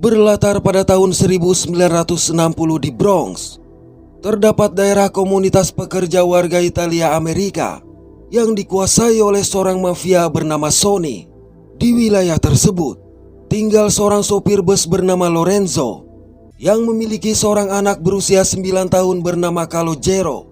Berlatar pada tahun 1960 di Bronx, terdapat daerah komunitas pekerja warga Italia Amerika yang dikuasai oleh seorang mafia bernama Sonny. Di wilayah tersebut, tinggal seorang sopir bus bernama Lorenzo yang memiliki seorang anak berusia 9 tahun bernama Calogero.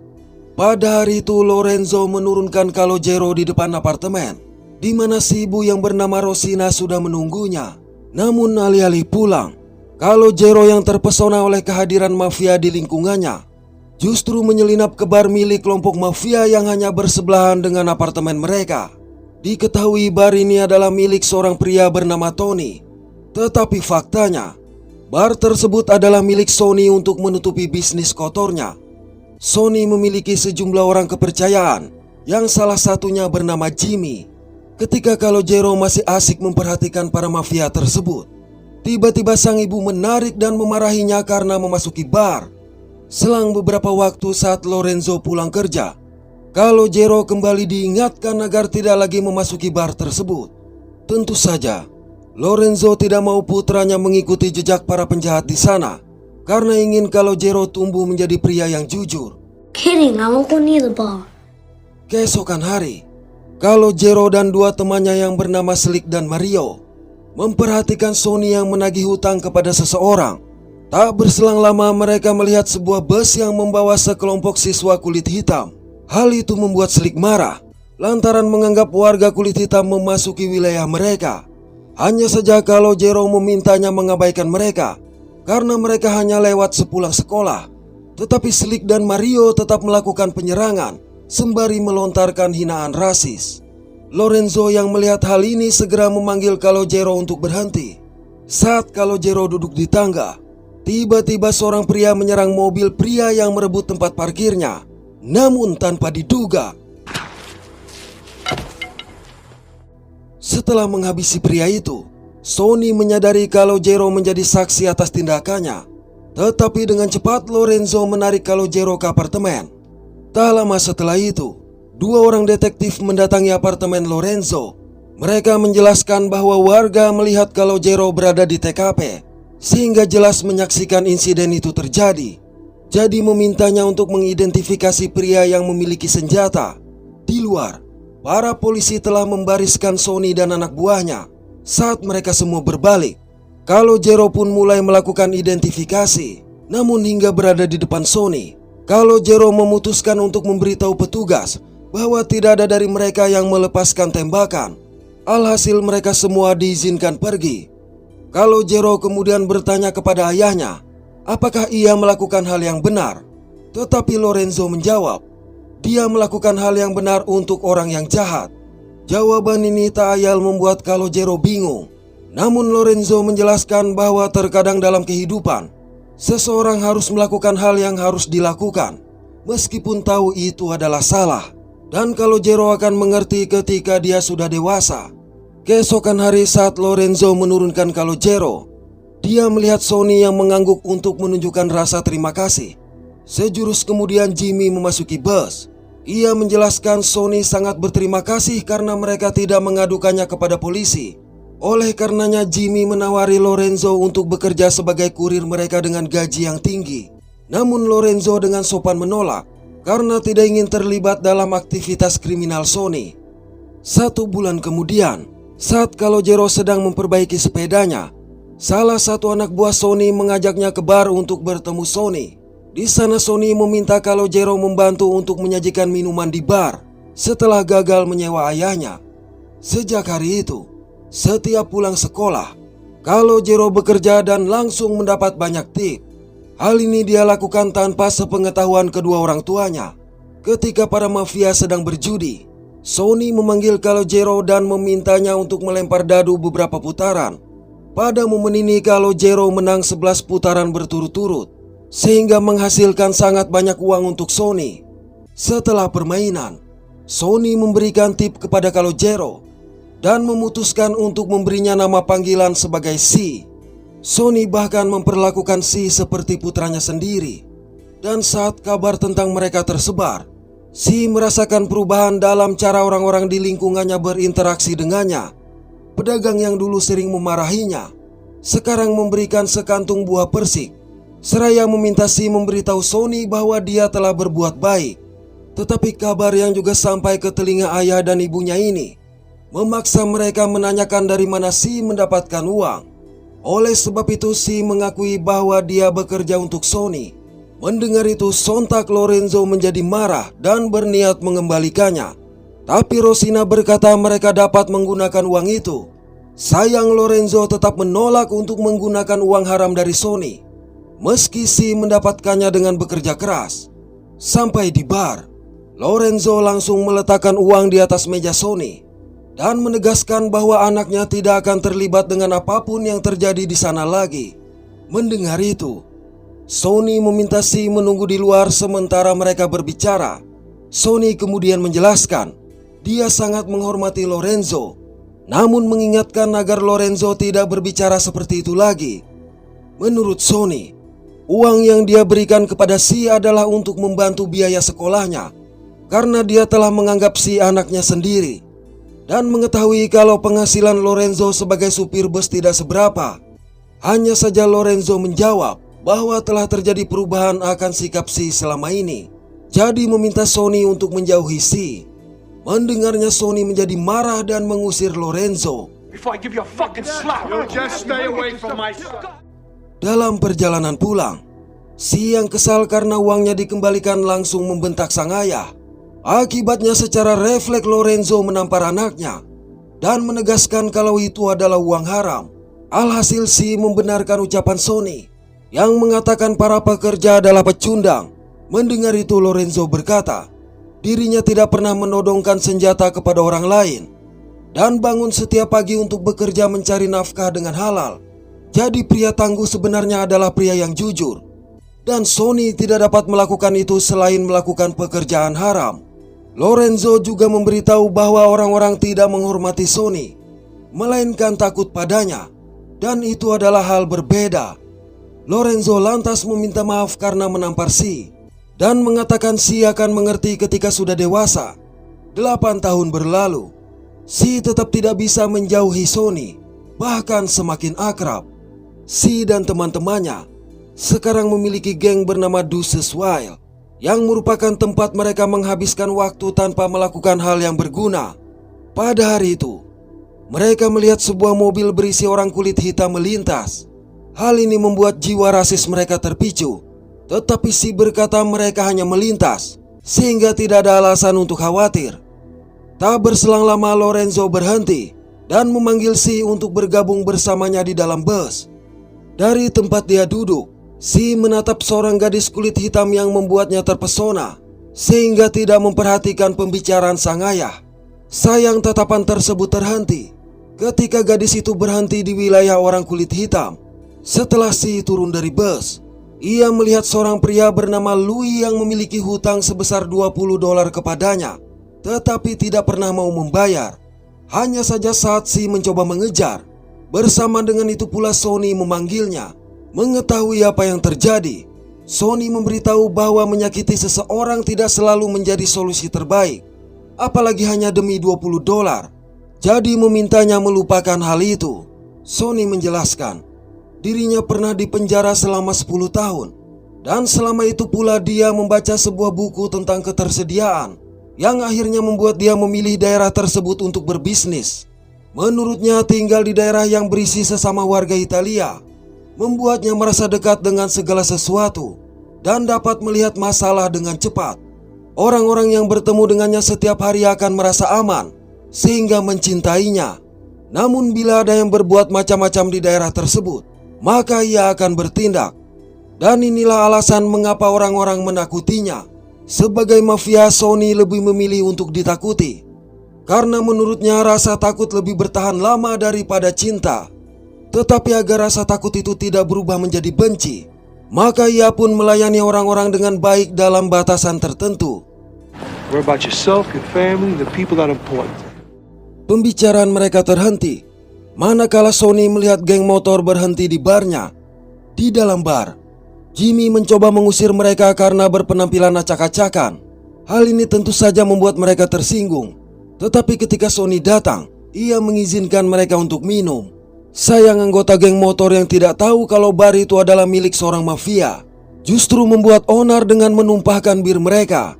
Pada hari itu Lorenzo menurunkan Calogero di depan apartemen, di mana si ibu yang bernama Rosina sudah menunggunya. Namun alih-alih pulang, Calogero yang terpesona oleh kehadiran mafia di lingkungannya justru menyelinap ke bar milik kelompok mafia yang hanya bersebelahan dengan apartemen mereka. Diketahui bar ini adalah milik seorang pria bernama Tony. Tetapi faktanya, bar tersebut adalah milik Sonny untuk menutupi bisnis kotornya. Sonny memiliki sejumlah orang kepercayaan yang salah satunya bernama Jimmy. Ketika Calogero masih asik memperhatikan para mafia tersebut, tiba-tiba sang ibu menarik dan memarahinya karena memasuki bar. Selang beberapa waktu saat Lorenzo pulang kerja, Calogero kembali diingatkan agar tidak lagi memasuki bar tersebut. Tentu saja, Lorenzo tidak mau putranya mengikuti jejak para penjahat di sana karena ingin Calogero tumbuh menjadi pria yang jujur. Kidding, I won't go near the bar. Keesokan hari, Calogero dan dua temannya yang bernama Slick dan Mario memperhatikan Sonny yang menagih hutang kepada seseorang. Tak berselang lama mereka melihat sebuah bus yang membawa sekelompok siswa kulit hitam. Hal itu membuat Slick marah lantaran menganggap warga kulit hitam memasuki wilayah mereka. Hanya saja Calogero memintanya mengabaikan mereka karena mereka hanya lewat sepulang sekolah. Tetapi Slick dan Mario tetap melakukan penyerangan sembari melontarkan hinaan rasis. Lorenzo yang melihat hal ini segera memanggil Calogero untuk berhenti. Saat Calogero duduk di tangga, tiba-tiba seorang pria menyerang mobil pria yang merebut tempat parkirnya. Namun tanpa diduga, setelah menghabisi pria itu, Sonny menyadari Calogero menjadi saksi atas tindakannya. Tetapi dengan cepat Lorenzo menarik Calogero ke apartemen. Tak lama setelah itu, dua orang detektif mendatangi apartemen Lorenzo. Mereka menjelaskan bahwa warga melihat Calogero berada di TKP, sehingga jelas menyaksikan insiden itu terjadi. Jadi memintanya untuk mengidentifikasi pria yang memiliki senjata. Di luar, para polisi telah membariskan Sonny dan anak buahnya. Saat mereka semua berbalik, Calogero pun mulai melakukan identifikasi. Namun hingga berada di depan Sonny, Calogero memutuskan untuk memberitahu petugas bahwa tidak ada dari mereka yang melepaskan tembakan. Alhasil mereka semua diizinkan pergi. Calogero kemudian bertanya kepada ayahnya apakah ia melakukan hal yang benar. Tetapi Lorenzo menjawab, dia melakukan hal yang benar untuk orang yang jahat. Jawaban ini tak ayal membuat Calogero bingung. Namun Lorenzo menjelaskan bahwa terkadang dalam kehidupan, seseorang harus melakukan hal yang harus dilakukan, meskipun tahu itu adalah salah. Dan Calogero akan mengerti ketika dia sudah dewasa. Keesokan hari saat Lorenzo menurunkan Calogero, dia melihat Sonny yang mengangguk untuk menunjukkan rasa terima kasih. Sejurus kemudian Jimmy memasuki bus. Ia menjelaskan Sonny sangat berterima kasih karena mereka tidak mengadukannya kepada polisi. Oleh karenanya Jimmy menawari Lorenzo untuk bekerja sebagai kurir mereka dengan gaji yang tinggi. Namun Lorenzo dengan sopan menolak karena tidak ingin terlibat dalam aktivitas kriminal Sonny. 1 bulan kemudian, saat Calogero sedang memperbaiki sepedanya, salah satu anak buah Sonny mengajaknya ke bar untuk bertemu Sonny. Di sana Sonny meminta Calogero membantu untuk menyajikan minuman di bar setelah gagal menyewa ayahnya. Sejak hari itu, setiap pulang sekolah, Calogero bekerja dan langsung mendapat banyak tip. Hal ini dia lakukan tanpa sepengetahuan kedua orang tuanya. Ketika para mafia sedang berjudi, Sonny memanggil Calogero dan memintanya untuk melempar dadu beberapa putaran. Pada momen ini Calogero menang 11 putaran berturut-turut, sehingga menghasilkan sangat banyak uang untuk Sonny. Setelah permainan, Sonny memberikan tip kepada Calogero dan memutuskan untuk memberinya nama panggilan sebagai Si. Sonny bahkan memperlakukan Si seperti putranya sendiri. Dan saat kabar tentang mereka tersebar, Si merasakan perubahan dalam cara orang-orang di lingkungannya berinteraksi dengannya. Pedagang yang dulu sering memarahinya sekarang memberikan sekantung buah persik, seraya meminta Si memberitahu Sony bahwa dia telah berbuat baik. Tetapi kabar yang juga sampai ke telinga ayah dan ibunya ini memaksa mereka menanyakan dari mana Si mendapatkan uang. Oleh sebab itu Si mengakui bahwa dia bekerja untuk Sony. Mendengar itu sontak Lorenzo menjadi marah dan berniat mengembalikannya. Tapi Rosina berkata mereka dapat menggunakan uang itu. Sayang Lorenzo tetap menolak untuk menggunakan uang haram dari Sony, meski Si mendapatkannya dengan bekerja keras. Sampai di bar, Lorenzo langsung meletakkan uang di atas meja Sony dan menegaskan bahwa anaknya tidak akan terlibat dengan apapun yang terjadi di sana lagi. Mendengar itu, Sony meminta Si menunggu di luar sementara mereka berbicara. Sony kemudian menjelaskan dia sangat menghormati Lorenzo, namun mengingatkan agar Lorenzo tidak berbicara seperti itu lagi. Menurut Sony, uang yang dia berikan kepada Si adalah untuk membantu biaya sekolahnya, karena dia telah menganggap Si anaknya sendiri. Dan mengetahui kalau penghasilan Lorenzo sebagai supir bus tidak seberapa. Hanya saja Lorenzo menjawab bahwa telah terjadi perubahan akan sikap Si selama ini, jadi meminta Sony untuk menjauhi Si. Mendengarnya Sony menjadi marah dan mengusir Lorenzo. Dalam perjalanan pulang, Si yang kesal karena uangnya dikembalikan langsung membentak sang ayah. Akibatnya secara refleks Lorenzo menampar anaknya dan menegaskan kalau itu adalah uang haram. Alhasil Si membenarkan ucapan Sony yang mengatakan para pekerja adalah pecundang. Mendengar itu Lorenzo berkata dirinya tidak pernah menodongkan senjata kepada orang lain dan bangun setiap pagi untuk bekerja mencari nafkah dengan halal. Jadi pria tangguh sebenarnya adalah pria yang jujur, dan Sony tidak dapat melakukan itu selain melakukan pekerjaan haram. Lorenzo juga memberitahu bahwa orang-orang tidak menghormati Sony, melainkan takut padanya, dan itu adalah hal berbeda. Lorenzo lantas meminta maaf karena menampar Si dan mengatakan Si akan mengerti ketika sudah dewasa. 8 tahun berlalu, Si tetap tidak bisa menjauhi Sony, bahkan semakin akrab. Si dan teman-temannya sekarang memiliki geng bernama Deuces Wild, yang merupakan tempat mereka menghabiskan waktu tanpa melakukan hal yang berguna. Pada hari itu, mereka melihat sebuah mobil berisi orang kulit hitam melintas. Hal ini membuat jiwa rasis mereka terpicu, tetapi Si berkata mereka hanya melintas, sehingga tidak ada alasan untuk khawatir. Tak berselang lama Lorenzo berhenti dan memanggil Si untuk bergabung bersamanya di dalam bus. Dari tempat dia duduk, Si menatap seorang gadis kulit hitam yang membuatnya terpesona, sehingga tidak memperhatikan pembicaraan sang ayah. Sayang tatapan tersebut terhenti ketika gadis itu berhenti di wilayah orang kulit hitam. Setelah Si turun dari bus, ia melihat seorang pria bernama Louis yang memiliki hutang sebesar $20 kepadanya, tetapi tidak pernah mau membayar. Hanya saja saat Si mencoba mengejar, bersama dengan itu pula Sony memanggilnya. Mengetahui apa yang terjadi, Sony memberitahu bahwa menyakiti seseorang tidak selalu menjadi solusi terbaik, apalagi hanya demi $20. Jadi memintanya melupakan hal itu. Sony menjelaskan dirinya pernah dipenjara selama 10 tahun, dan selama itu pula dia membaca sebuah buku tentang ketersediaan yang akhirnya membuat dia memilih daerah tersebut untuk berbisnis. Menurutnya tinggal di daerah yang berisi sesama warga Italia membuatnya merasa dekat dengan segala sesuatu dan dapat melihat masalah dengan cepat. Orang-orang yang bertemu dengannya setiap hari akan merasa aman sehingga mencintainya. Namun bila ada yang berbuat macam-macam di daerah tersebut, maka ia akan bertindak. Dan inilah alasan mengapa orang-orang menakutinya. Sebagai mafia, Sony lebih memilih untuk ditakuti, karena menurutnya rasa takut lebih bertahan lama daripada cinta. Tetapi agar rasa takut itu tidak berubah menjadi benci, maka ia pun melayani orang-orang dengan baik dalam batasan tertentu. Pembicaraan mereka terhenti manakala Sony melihat geng motor berhenti di barnya. Di dalam bar, Jimmy mencoba mengusir mereka karena berpenampilan acak-acakan. Hal ini tentu saja membuat mereka tersinggung. Tetapi ketika Sony datang, ia mengizinkan mereka untuk minum. Sayang anggota geng motor yang tidak tahu kalau bar itu adalah milik seorang mafia justru membuat onar dengan menumpahkan bir mereka.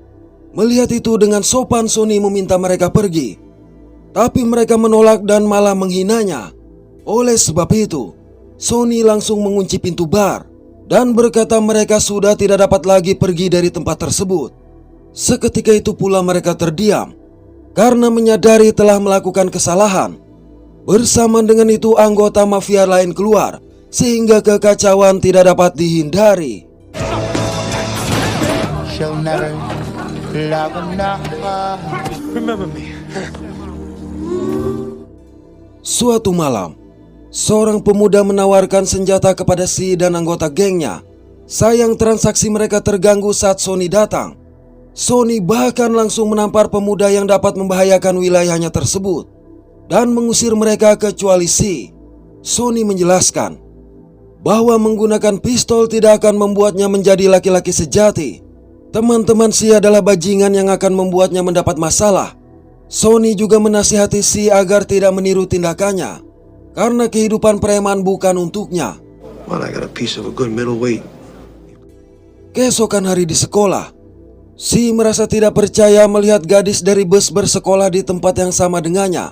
Melihat itu dengan sopan Sony meminta mereka pergi. Tapi mereka menolak dan malah menghinanya. Oleh sebab itu, Sony langsung mengunci pintu bar dan berkata mereka sudah tidak dapat lagi pergi dari tempat tersebut. Seketika itu pula mereka terdiam karena menyadari telah melakukan kesalahan. Bersamaan dengan itu anggota mafia lain keluar sehingga kekacauan tidak dapat dihindari. Suatu malam, seorang pemuda menawarkan senjata kepada Si dan anggota gengnya. Sayang transaksi mereka terganggu saat Sony datang. Sony bahkan langsung menampar pemuda yang dapat membahayakan wilayahnya tersebut dan mengusir mereka kecuali Si. Sony menjelaskan bahwa menggunakan pistol tidak akan membuatnya menjadi laki-laki sejati. Teman-teman Si adalah bajingan yang akan membuatnya mendapat masalah. Sony juga menasihati Si agar tidak meniru tindakannya karena kehidupan preman bukan untuknya. Keesokan hari di sekolah, Si merasa tidak percaya melihat gadis dari bus bersekolah di tempat yang sama dengannya.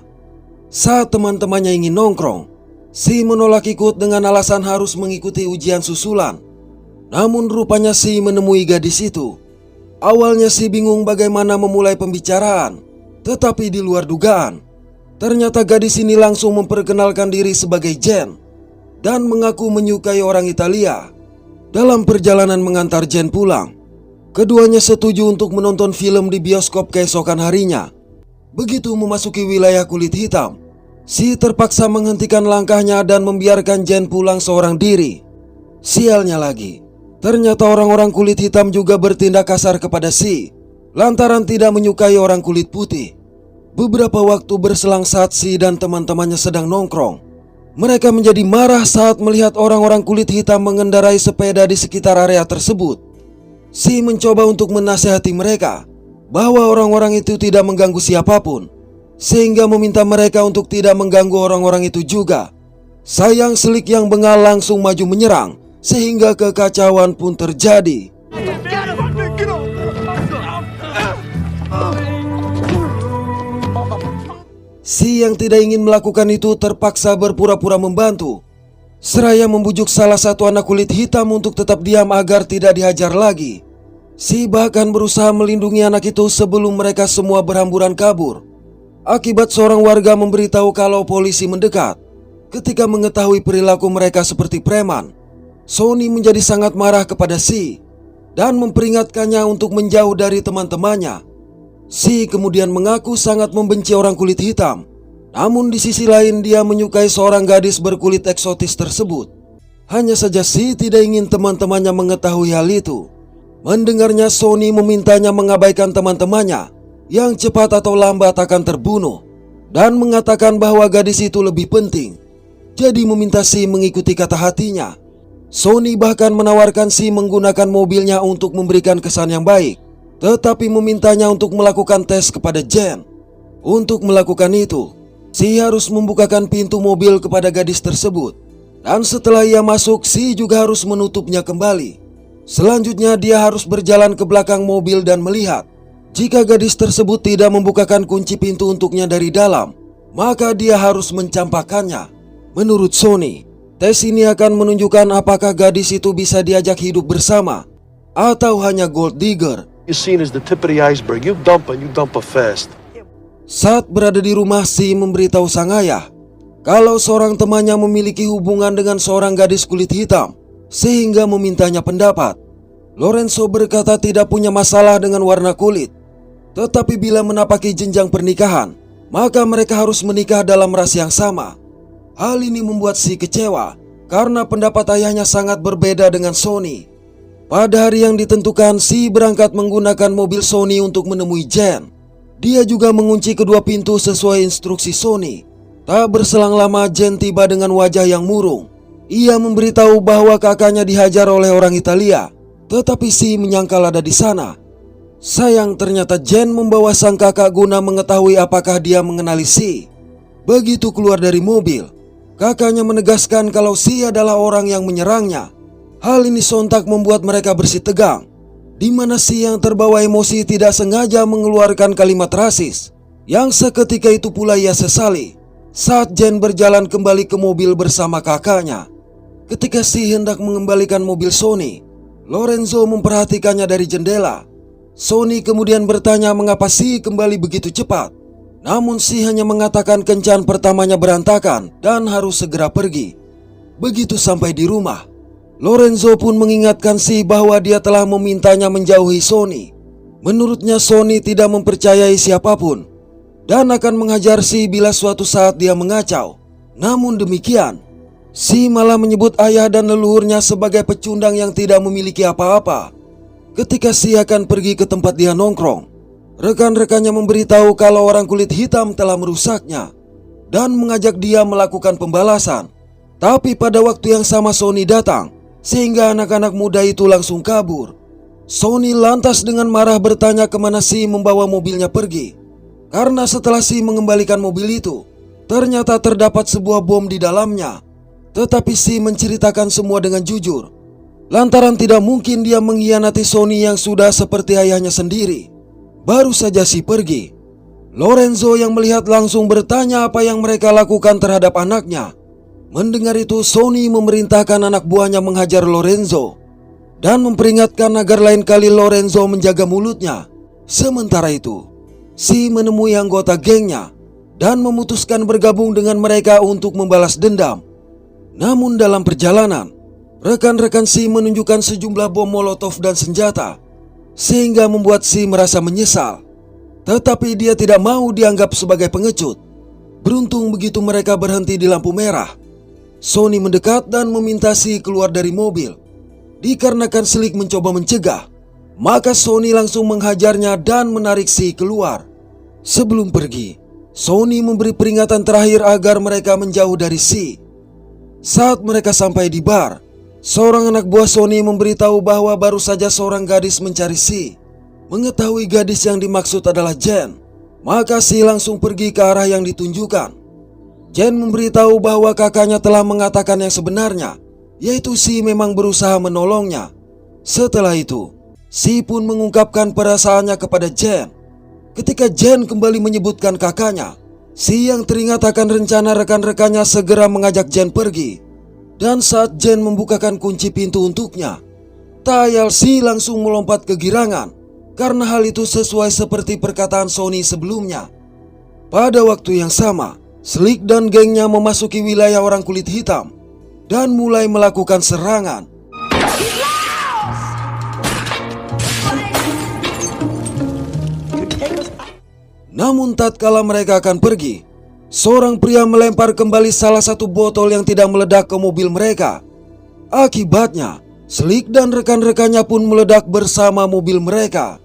Saat teman-temannya ingin nongkrong, Si menolak ikut dengan alasan harus mengikuti ujian susulan. Namun rupanya Si menemui gadis itu. Awalnya Si bingung bagaimana memulai pembicaraan, tetapi di luar dugaan, ternyata gadis ini langsung memperkenalkan diri sebagai Jen dan mengaku menyukai orang Italia. Dalam perjalanan mengantar Jen pulang, keduanya setuju untuk menonton film di bioskop keesokan harinya. Begitu memasuki wilayah kulit hitam, Si terpaksa menghentikan langkahnya dan membiarkan Jen pulang seorang diri. Sialnya lagi, ternyata orang-orang kulit hitam juga bertindak kasar kepada Si lantaran tidak menyukai orang kulit putih. Beberapa waktu berselang saat Si dan teman-temannya sedang nongkrong, mereka menjadi marah saat melihat orang-orang kulit hitam mengendarai sepeda di sekitar area tersebut. Si mencoba untuk menasihati mereka bahwa orang-orang itu tidak mengganggu siapapun, sehingga meminta mereka untuk tidak mengganggu orang-orang itu juga. Sayang Selik yang bengal langsung maju menyerang, sehingga kekacauan pun terjadi. Si yang tidak ingin melakukan itu terpaksa berpura-pura membantu, seraya membujuk salah satu anak kulit hitam untuk tetap diam agar tidak dihajar lagi. Si bahkan berusaha melindungi anak itu sebelum mereka semua berhamburan kabur. Akibat seorang warga memberitahu kalau polisi mendekat. Ketika mengetahui perilaku mereka seperti preman, Sony menjadi sangat marah kepada Si dan memperingatkannya untuk menjauh dari teman-temannya. Si kemudian mengaku sangat membenci orang kulit hitam. Namun di sisi lain dia menyukai seorang gadis berkulit eksotis tersebut. Hanya saja Si tidak ingin teman-temannya mengetahui hal itu. Mendengarnya, Sony memintanya mengabaikan teman-temannya yang cepat atau lambat akan terbunuh dan mengatakan bahwa gadis itu lebih penting. Jadi meminta Si mengikuti kata hatinya. Sony bahkan menawarkan Si menggunakan mobilnya untuk memberikan kesan yang baik, tetapi memintanya untuk melakukan tes kepada Jen. Untuk melakukan itu, Si harus membukakan pintu mobil kepada gadis tersebut, dan setelah ia masuk, Si juga harus menutupnya kembali. Selanjutnya dia harus berjalan ke belakang mobil dan melihat. Jika gadis tersebut tidak membukakan kunci pintu untuknya dari dalam, maka dia harus mencampakkannya. Menurut Sony, tes ini akan menunjukkan apakah gadis itu bisa diajak hidup bersama atau hanya gold digger. Saat berada di rumah, Si memberitahu sang ayah kalau seorang temannya memiliki hubungan dengan seorang gadis kulit hitam, sehingga memintanya pendapat. Lorenzo berkata tidak punya masalah dengan warna kulit, tetapi bila menapaki jenjang pernikahan, maka mereka harus menikah dalam ras yang sama. Hal ini membuat Si kecewa karena pendapat ayahnya sangat berbeda dengan Sony. Pada hari yang ditentukan, Si berangkat menggunakan mobil Sony untuk menemui Jen. Dia juga mengunci kedua pintu sesuai instruksi Sony. Tak berselang lama, Jen tiba dengan wajah yang murung. Ia memberitahu bahwa kakaknya dihajar oleh orang Italia, tetapi Si menyangkal ada di sana. Sayang ternyata Jen membawa sang kakak guna mengetahui apakah dia mengenali Si. Begitu keluar dari mobil, Kakaknya menegaskan kalau Si adalah orang yang menyerangnya. Hal ini sontak membuat mereka bersih tegang, di mana Si yang terbawa emosi tidak sengaja mengeluarkan kalimat rasis, yang seketika itu pula ia sesali saat Jen berjalan kembali ke mobil bersama kakaknya. Ketika Si hendak mengembalikan mobil Sony, Lorenzo memperhatikannya dari jendela. Sony kemudian bertanya mengapa Si kembali begitu cepat. Namun Si hanya mengatakan kencan pertamanya berantakan dan harus segera pergi. Begitu sampai di rumah, Lorenzo pun mengingatkan Si bahwa dia telah memintanya menjauhi Sony. Menurutnya Sony tidak mempercayai siapapun dan akan menghajar Si bila suatu saat dia mengacau. Namun demikian, Si malah menyebut ayah dan leluhurnya sebagai pecundang yang tidak memiliki apa-apa. Ketika Si akan pergi ke tempat dia nongkrong, rekan-rekannya memberitahu kalau orang kulit hitam telah merusaknya dan mengajak dia melakukan pembalasan. Tapi pada waktu yang sama Sony datang, sehingga anak-anak muda itu langsung kabur. Sony lantas dengan marah bertanya kemana Si membawa mobilnya pergi. Karena setelah Si mengembalikan mobil itu, ternyata terdapat sebuah bom di dalamnya. Tetapi Si menceritakan semua dengan jujur, lantaran tidak mungkin dia mengkhianati Sony yang sudah seperti ayahnya sendiri. Baru saja Si pergi, Lorenzo yang melihat langsung bertanya apa yang mereka lakukan terhadap anaknya. Mendengar itu Sony memerintahkan anak buahnya menghajar Lorenzo dan memperingatkan agar lain kali Lorenzo menjaga mulutnya. Sementara itu, Si menemui anggota gengnya dan memutuskan bergabung dengan mereka untuk membalas dendam. Namun dalam perjalanan, rekan-rekan Si menunjukkan sejumlah bom molotov dan senjata, sehingga membuat Si merasa menyesal. Tetapi dia tidak mau dianggap sebagai pengecut. Beruntung begitu mereka berhenti di lampu merah, Sony mendekat dan meminta Si keluar dari mobil. Dikarenakan Slick mencoba mencegah, maka Sony langsung menghajarnya dan menarik Si keluar. Sebelum pergi, Sony memberi peringatan terakhir agar mereka menjauh dari Si. Saat mereka sampai di bar, seorang anak buah Sony memberitahu bahwa baru saja seorang gadis mencari Si. Mengetahui gadis yang dimaksud adalah Jen, maka Si langsung pergi ke arah yang ditunjukkan. Jen memberitahu bahwa kakaknya telah mengatakan yang sebenarnya, yaitu Si memang berusaha menolongnya. Setelah itu, Si pun mengungkapkan perasaannya kepada Jen. Ketika Jen kembali menyebutkan kakaknya, Si yang teringat akan rencana rekan-rekannya segera mengajak Jen pergi. Dan saat Jen membukakan kunci pintu untuknya, tayal Si langsung melompat kegirangan karena hal itu sesuai seperti perkataan Sony sebelumnya. Pada waktu yang sama, Slick dan gengnya memasuki wilayah orang kulit hitam dan mulai melakukan serangan. Namun tatkala mereka akan pergi, seorang pria melempar kembali salah satu botol yang tidak meledak ke mobil mereka. Akibatnya, Slick dan rekan-rekannya pun meledak bersama mobil mereka.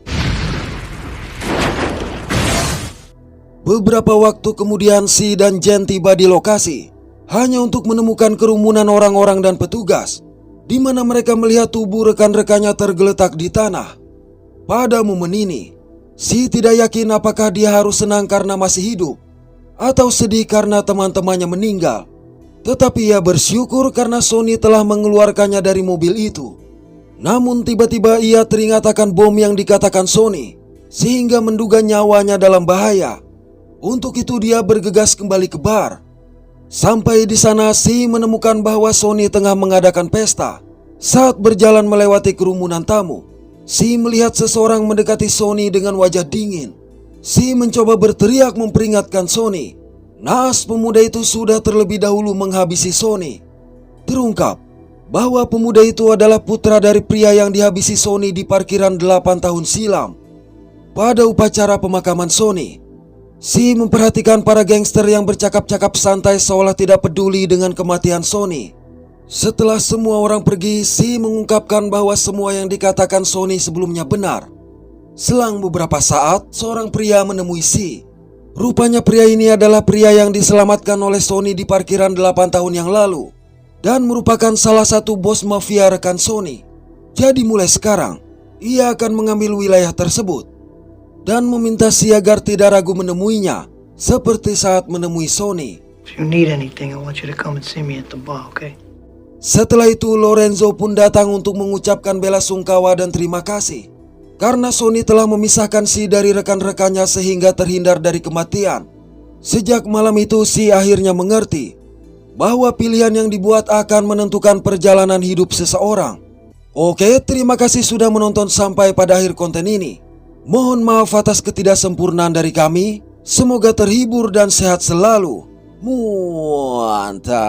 Beberapa waktu kemudian Si dan Jen tiba di lokasi hanya untuk menemukan kerumunan orang-orang dan petugas, di mana mereka melihat tubuh rekan-rekannya tergeletak di tanah. Pada momen ini, Si tidak yakin apakah dia harus senang karena masih hidup atau sedih karena teman-temannya meninggal. Tetapi ia bersyukur karena Sony telah mengeluarkannya dari mobil itu. Namun tiba-tiba ia teringat akan bom yang dikatakan Sony, sehingga menduga nyawanya dalam bahaya. Untuk itu dia bergegas kembali ke bar. Sampai di sana Si menemukan bahwa Sony tengah mengadakan pesta. Saat berjalan melewati kerumunan tamu, Si melihat seseorang mendekati Sony dengan wajah dingin. Si mencoba berteriak memperingatkan Sony. Naas pemuda itu sudah terlebih dahulu menghabisi Sony. Terungkap bahwa pemuda itu adalah putra dari pria yang dihabisi Sony di parkiran 8 tahun silam. Pada upacara pemakaman Sony, Si memperhatikan para gangster yang bercakap-cakap santai seolah tidak peduli dengan kematian Sony. Setelah semua orang pergi, Si mengungkapkan bahwa semua yang dikatakan Sony sebelumnya benar. Selang beberapa saat, seorang pria menemui Si. Rupanya pria ini adalah pria yang diselamatkan oleh Sony di parkiran 8 tahun yang lalu dan merupakan salah satu bos mafia rekan Sony. Jadi mulai sekarang, ia akan mengambil wilayah tersebut dan meminta Si agar tidak ragu menemuinya seperti saat menemui Sony. If you need anything, I want you to come and see me at the bar, okay? Setelah itu Lorenzo pun datang untuk mengucapkan bela sungkawa dan terima kasih karena Sonny telah memisahkan Si dari rekan-rekannya sehingga terhindar dari kematian. Sejak malam itu Si akhirnya mengerti bahwa pilihan yang dibuat akan menentukan perjalanan hidup seseorang. Oke, terima kasih sudah menonton sampai pada akhir konten ini. Mohon maaf atas ketidaksempurnaan dari kami. Semoga terhibur dan sehat selalu. Mantap.